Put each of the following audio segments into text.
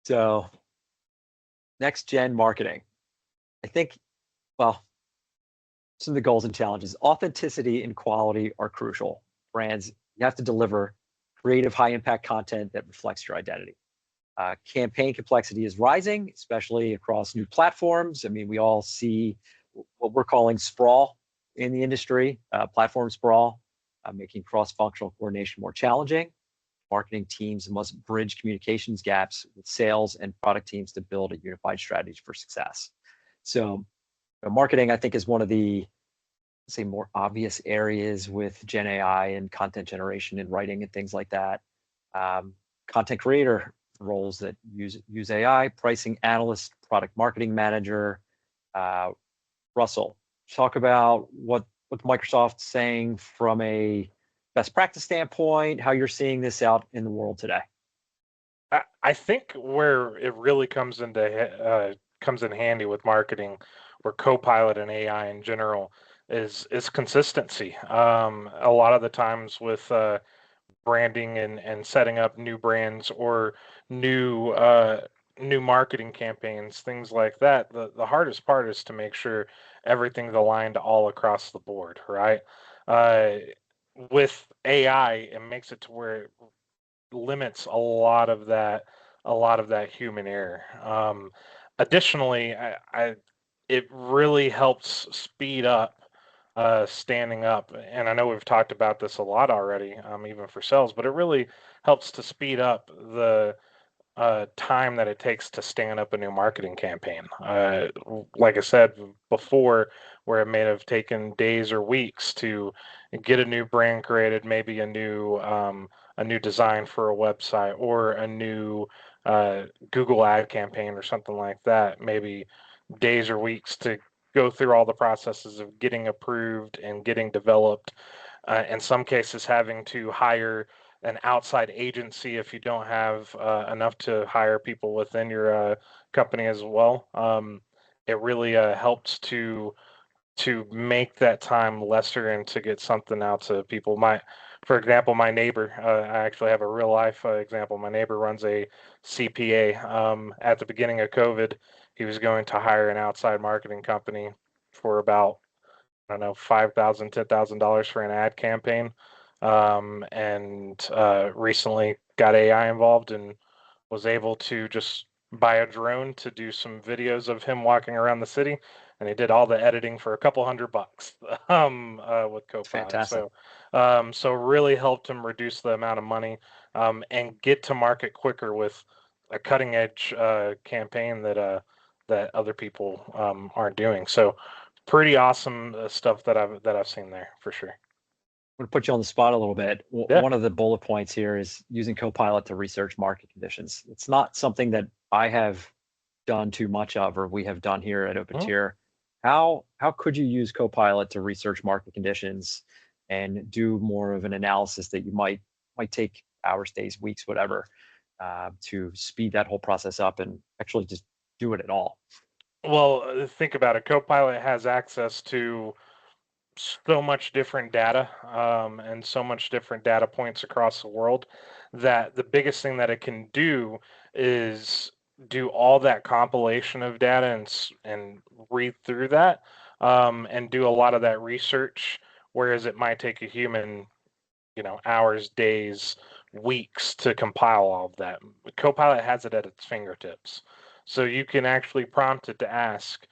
So next gen marketing. I think, well, some of the goals and challenges. Authenticity and quality are crucial. Brands, you have to deliver creative, high impact content that reflects your identity. Campaign complexity is rising, especially across new platforms. I mean, we all see what we're calling sprawl in the industry, platform sprawl, making cross-functional coordination more challenging. Marketing teams must bridge communications gaps with sales and product teams to build a unified strategy for success. So, marketing, I think, is one of the, say, more obvious areas with Gen AI and content generation and writing and things like that. Content creator roles that use AI, pricing analyst, product marketing manager. Russell, talk about what Microsoft's saying from a best practice standpoint, how you're seeing this out in the world today. I think where it really comes in handy with marketing, where Copilot and AI in general is consistency. A lot of the times with branding and setting up new brands or new new marketing campaigns, things like that, the hardest part is to make sure everything's aligned all across the board, right? Uh, with AI, it makes it to where it limits a lot of that human error. Additionally, it really helps speed up standing up. And I know we've talked about this a lot already, even for sales, but it really helps to speed up the time that it takes to stand up a new marketing campaign. Like I said before, where it may have taken days or weeks to get a new brand created, maybe a new design for a website or a new Google ad campaign or something like that, maybe days or weeks to go through all the processes of getting approved and getting developed. In some cases, having to hire an outside agency if you don't have enough to hire people within your company as well. It really helps to make that time lesser and to get something out to people. For example, my neighbor, I actually have a real life example. My neighbor runs a CPA. At the beginning of COVID, he was going to hire an outside marketing company for about, I don't know, $5,000, $10,000 for an ad campaign. And recently got AI involved and was able to just buy a drone to do some videos of him walking around the city, and he did all the editing for a couple $100 with It's Copilot. fantastic. So really helped him reduce the amount of money and get to market quicker with a cutting edge campaign that other people aren't doing. So pretty awesome stuff that I've seen there for sure. I'm going to put you on the spot a little bit. Yeah. One of the bullet points here is using Copilot to research market conditions. It's not something that I have done too much of, or we have done here at Open Mhm. Tier. How could you use Copilot to research market conditions and do more of an analysis that you might take hours, days, weeks, whatever, to speed that whole process up and actually just do it at all? Well, think about it. Copilot has access to so much different data and so much different data points across the world that the biggest thing that it can do is do all that compilation of data and read through that and do a lot of that research, whereas it might take a human, hours, days, weeks to compile all of that. Copilot has it at its fingertips. So you can actually prompt it to ask,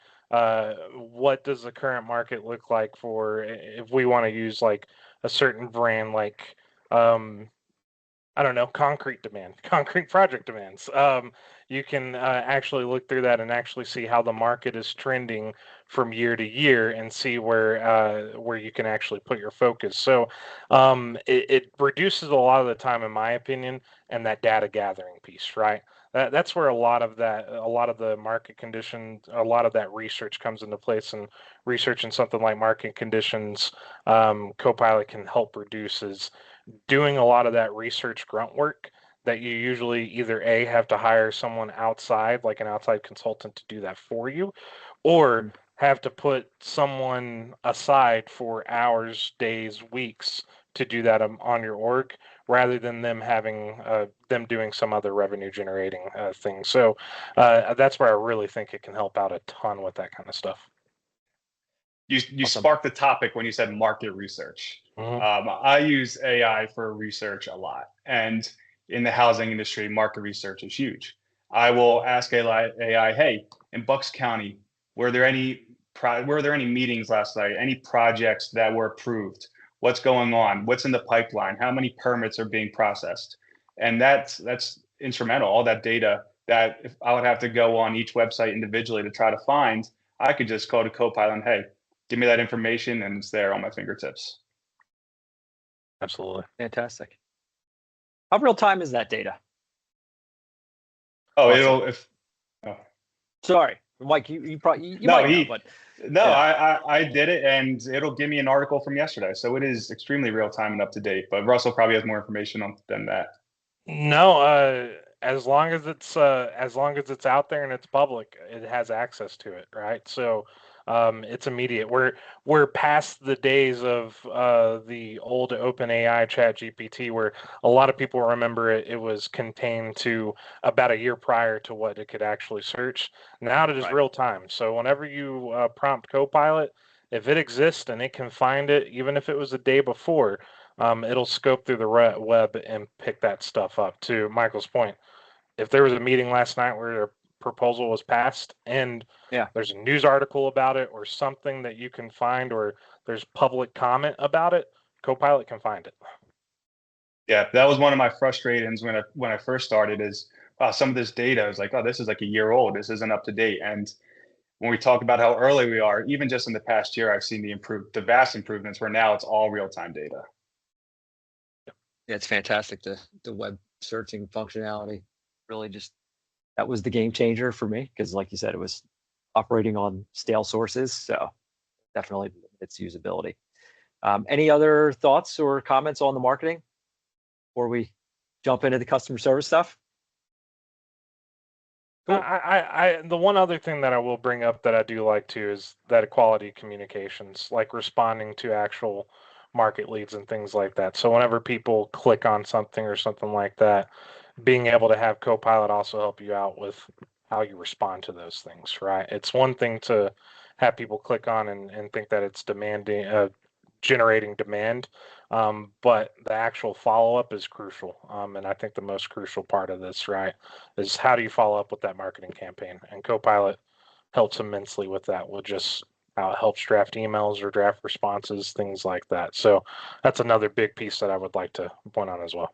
what does the current market look like for if we want to use like a certain brand, like I don't know, concrete demand, concrete project demands. You can actually look through that and actually see how the market is trending from year to year and see where you can actually put your focus. So it reduces a lot of the time, in my opinion, and that data gathering piece, right? That's where a lot of the market conditions, a lot of that research comes into place. And research in something like market conditions, Copilot can help reduce is doing a lot of that research grunt work that you usually either A, have to hire someone outside, like an outside consultant to do that for you, or Mm. have to put someone aside for hours, days, weeks to do that on your org, rather than them having them doing some other revenue generating thing. So that's where I really think it can help out a ton with that kind of stuff. You Awesome. sparked the topic when you said market research. I use AI for research a lot, and in the housing industry, market research is huge. I will ask AI, hey, in Bucks County, were there any meetings last night? Any projects that were approved? What's going on? What's in the pipeline? How many permits are being processed? And that's instrumental. All that data that if I would have to go on each website individually to try to find, I could just go to Copilot and, hey, give me that information, and it's there on my fingertips. Absolutely. Fantastic. How real time is that data? Oh, Awesome. Sorry, Mike, you probably No, might know, but yeah. I did it, and it'll give me an article from yesterday, so it is extremely real time and up to date. But Russell probably has more information than that. No, as long as it's out there and it's public, it has access to it, right? So it's immediate. We're past the days of the old OpenAI ChatGPT, where a lot of people remember it was contained to about a year prior to what it could actually search. Now it is real time. So whenever you prompt Copilot, if it exists and it can find it, even if it was a day before, it'll scope through the web and pick that stuff up. To Michael's point, if there was a meeting last night where a proposal was passed and there's a news article about it or something that you can find, or there's public comment about it, Copilot can find it. Yeah, that was one of my frustrations when I first started. Is some of this data is like, oh, this is like a year old. This isn't up to date. And when we talk about how early we are, even just in the past year, I've seen the vast improvements where now it's all real time data. Yeah, it's fantastic. The web searching functionality really that was the game changer for me, because like you said, it was operating on stale sources. So definitely its usability. Any other thoughts or comments on the marketing before we jump into the customer service stuff? Cool. The one other thing that I will bring up that I do like too is that quality communications, like responding to actual market leads and things like that. So whenever people click on something or something like that, being able to have Copilot also help you out with how you respond to those things, right? It's one thing to have people click on and think that it's generating demand, but the actual follow-up is crucial. And I think the most crucial part of this, right, is how do you follow up with that marketing campaign? And Copilot helps immensely with that, with just how it helps draft emails or draft responses, things like that. So that's another big piece that I would like to point out as well.